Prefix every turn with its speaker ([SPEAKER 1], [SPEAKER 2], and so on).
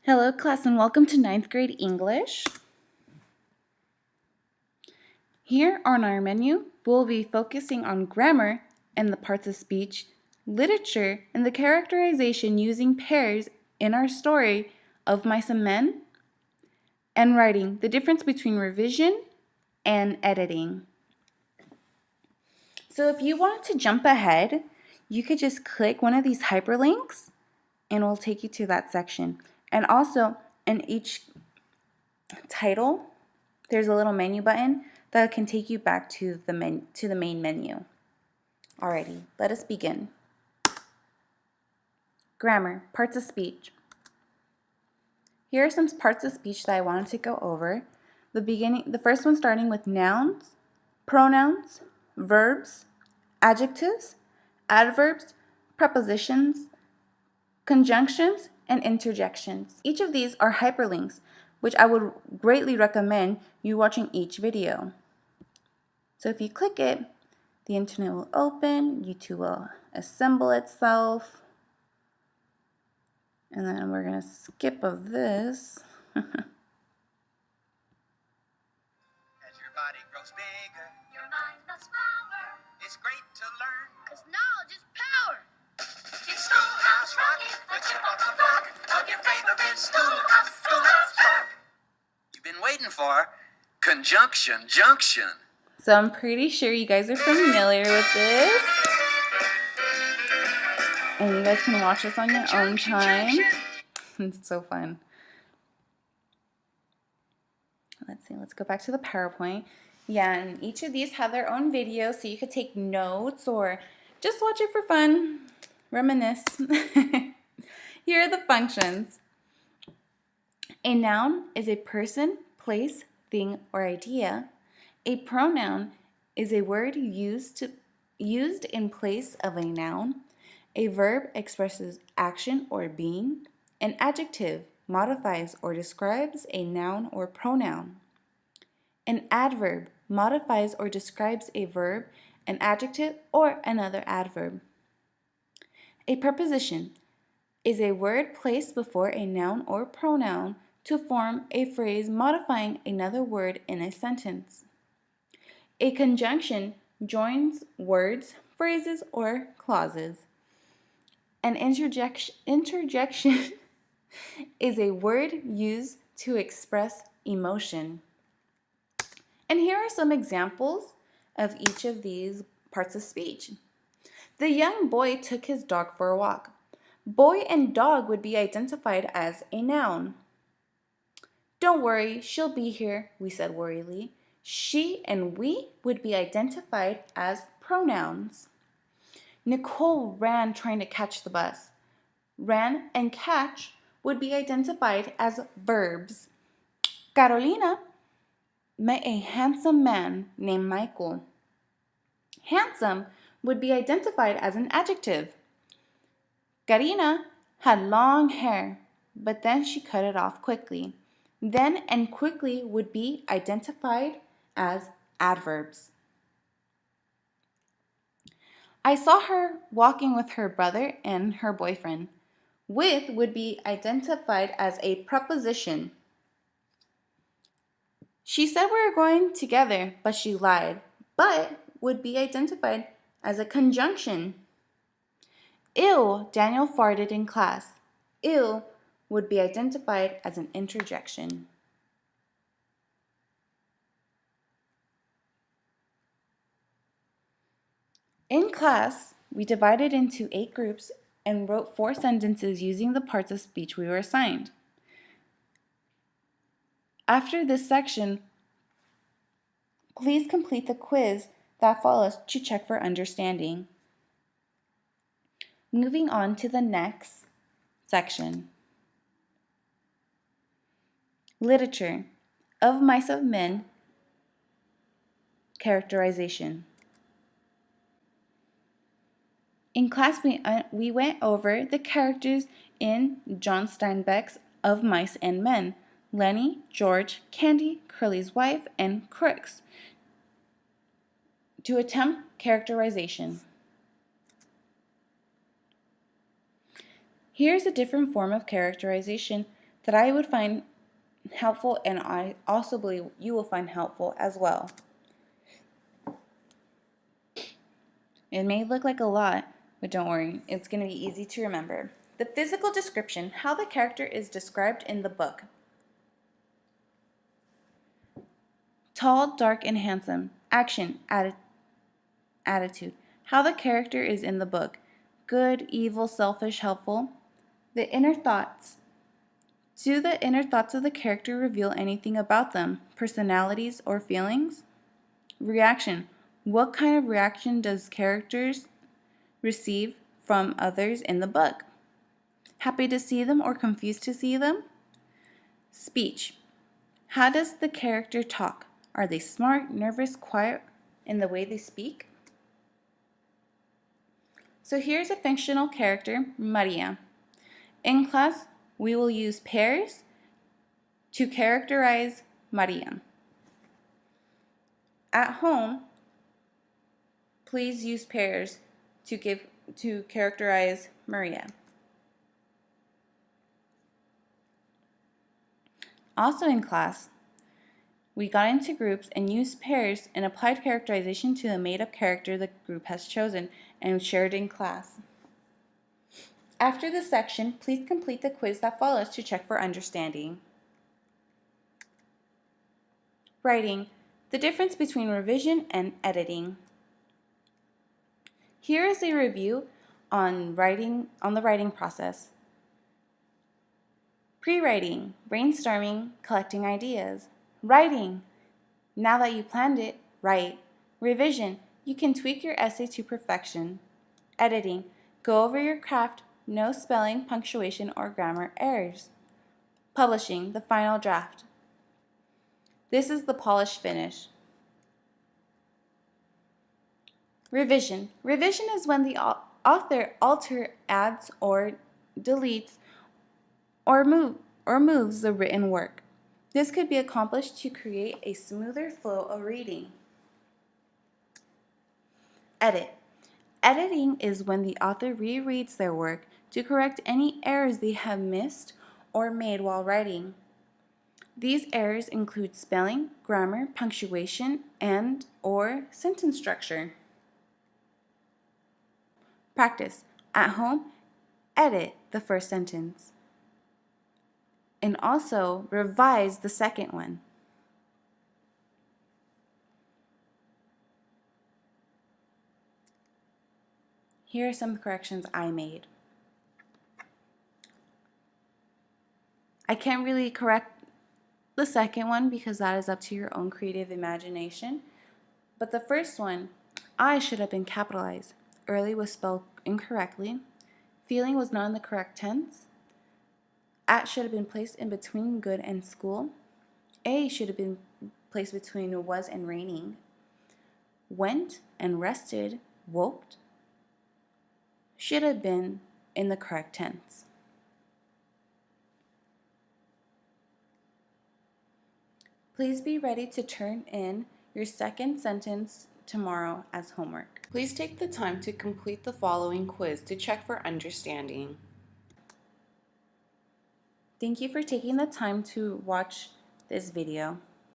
[SPEAKER 1] Hello class and welcome to ninth grade English. Here on our menu, we'll be focusing on grammar and the parts of speech, literature, and the characterization using pairs in our story of Mice and Men, and writing, the difference between revision and editing. So if you want to jump ahead, you could just click one of these hyperlinks and it'll take you to that section. And also in each title, there's a little menu button that can take you back to the main menu. Alrighty, let us begin. Grammar, parts of speech. Here are some parts of speech that I wanted to go over. The first one starting with nouns, pronouns, verbs, adjectives, adverbs, prepositions, conjunctions, and interjections. Each of these are hyperlinks, which I would greatly recommend you watching each video. So if you click it, the internet will open, YouTube will assemble itself, and then we're going to skip of this.
[SPEAKER 2] As your body grows bigger,
[SPEAKER 3] your mind must power.
[SPEAKER 2] it's great to learn.
[SPEAKER 3] 'Cause knowledge is power.
[SPEAKER 2] It's Schoolhouse Rocket, the chip off the block of your favorite Schoolhouse Rock. You've been waiting for conjunction junction.
[SPEAKER 1] So I'm pretty sure you guys are familiar with this. And you guys can watch this on your own time. It's so fun. Let's go back to the PowerPoint. Yeah, and each of these have their own video, so you could take notes or just watch it for fun, reminisce. Here are the functions. A noun is a person, place, thing, or idea. A pronoun is a word used in place of a noun. A verb expresses action or being. An adjective modifies or describes a noun or pronoun. An adverb modifies or describes a verb, an adjective, or another adverb. A preposition is a word placed before a noun or pronoun to form a phrase modifying another word in a sentence. A conjunction joins words, phrases, or clauses. An interjection is a word used to express emotion. And here are some examples of each of these parts of speech. The young boy took his dog for a walk. Boy and dog would be identified as a noun. Don't worry, she'll be here, we said worriedly. She and we would be identified as pronouns. Nicole ran trying to catch the bus. Ran and catch would be identified as verbs. Carolina met a handsome man named Michael. Handsome would be identified as an adjective. Karina had long hair, but then she cut it off quickly. Then and quickly would be identified as adverbs. I saw her walking with her brother and her boyfriend. With would be identified as a preposition. She said we were going together, but she lied. But would be identified as a conjunction. Ew, Daniel farted in class. Ew would be identified as an interjection. In class, we divided into 8 groups and wrote 4 sentences using the parts of speech we were assigned. After this section, please complete the quiz that follows to check for understanding. Moving on to the next section. Literature. Of Mice of Men. Characterization. In class, we went over the characters in John Steinbeck's Of Mice and Men: Lenny, George, Candy, Curly's wife, and Crooks. To attempt characterization. Here's a different form of characterization that I would find helpful, and I also believe you will find helpful as well. It may look like a lot, but don't worry, it's going to be easy to remember. The physical description, how the character is described in the book. Tall, dark, and handsome. Action, attitude. How the character is in the book. Good, evil, selfish, helpful. The inner thoughts. Do the inner thoughts of the character reveal anything about them, personalities, or feelings? Reaction. What kind of reaction does characters receive from others in the book? Happy to see them or confused to see them? Speech. How does the character talk? Are they smart, nervous, quiet in the way they speak? So here's a fictional character, Maria. In class, we will use pairs to characterize Maria. At home, please use pairs to characterize Maria. Also in class, we got into groups and used pairs and applied characterization to the made-up character the group has chosen and shared in class. After this section, please complete the quiz that follows to check for understanding. Writing. The difference between revision and editing. Here is a review on the writing process. Pre-writing, brainstorming, collecting ideas. Writing. Now that you planned it, write. Revision. You can tweak your essay to perfection. Editing. Go over your craft. No spelling, punctuation, or grammar errors. Publishing. The final draft. This is the polished finish. Revision. Revision is when the author alters, adds, or deletes, or moves the written work. This could be accomplished to create a smoother flow of reading. Edit. Editing is when the author rereads their work to correct any errors they have missed or made while writing. These errors include spelling, grammar, punctuation, and/or sentence structure. Practice. At home, edit the first sentence and also revise the second one. Here are some corrections I made. I can't really correct the second one because that is up to your own creative imagination. But the first one, I should have been capitalized. Early was spelled incorrectly. Feeling was not in the correct tense. At should have been placed in between good and school. A should have been placed between was and raining. Went and rested, woped, should have been in the correct tense. Please be ready to turn in your second sentence tomorrow as homework. Please take the time to complete the following quiz to check for understanding. Thank you for taking the time to watch this video.